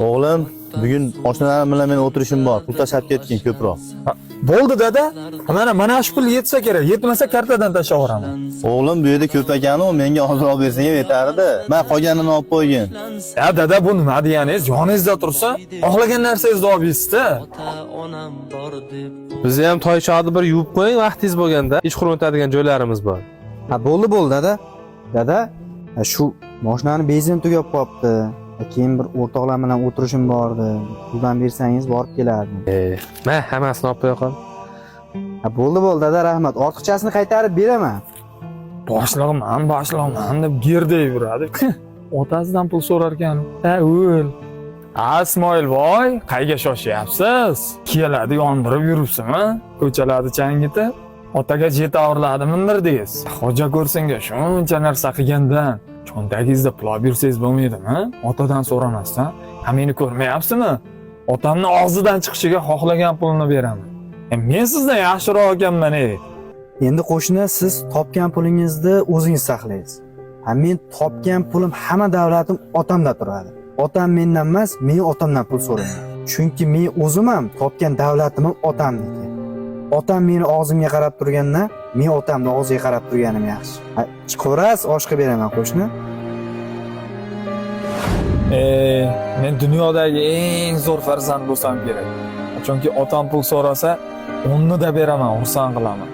O'g'lim, bugun oshnalarim bilan men o'tirishim bor. Pul tashlab ketgin ko'proq. Bo'ldi dada. Mana shu pul yetsa kerak. Yetmasa kartadan tashlab yuboraman. O'g'lim, bu yerda ko'p ekani, menga ozroq bersang ham yetardi. Men qolganini olib qo'ygin. Ya dada, bu nima deganingiz? Yoningizda tursa, xohlagan narsangizni olib yeysiz-da. Bizni ham toy chog'da bir yuvib qo'ying vaqtingiz bo'lganda. Ish qurib o'tadigan joylarimiz bor. Ha, bo'ldi dada. Dada, shu mashinani benzin tugab qolibdi. Keyin bir o'rtoqlar bilan o'tirishim bor edi. Puldan bersangiz borib kelardim. Men hammasini olib qo'ya qol. Ha, bo'ldi dada, rahmat. Ortiqchasini qaytarib beraman. Boshlig'im deb gerday yuradi. Otasidan pul so'rar ekan. O'l. Ismoil voy, qayga shoshyapsiz? Keladi yondirib yuribsizmi? Ko'chalarni changitib, otaga jetaverladimindir deysiz. Xo'ja ko'rsinga shuncha narsa qilgandan cho'ntagingizda pul olib yursangiz bo'lmaydimi? Otadan so'ramasdan, "Ha, meni ko'rmayapsizmi? Otamni og'zidan chiqishiga xohlagan pulni beraman. Men sizdan yaxshiroq ekanman, ey." Endi qo'shni, siz topgan pulingizni o'zingiz saqlaysiz. Ha, men topgan pulim hamma davlatim otamda turadi. Otam mendan emas, men otamdan pul so'rayman. Chunki men o'zim ham topgan davlatim otamniki. Otam meni og'zimga qarab turganda, men otamni og'ziga qarab turganim yaxshi. Chiqaverasiz, osh qilib beraman qo'shni. Men dunyodagi eng zo'r farzand bo'lsam kerak. Chunki otam pul so'rasa, onni da beraman, xursand qilaman.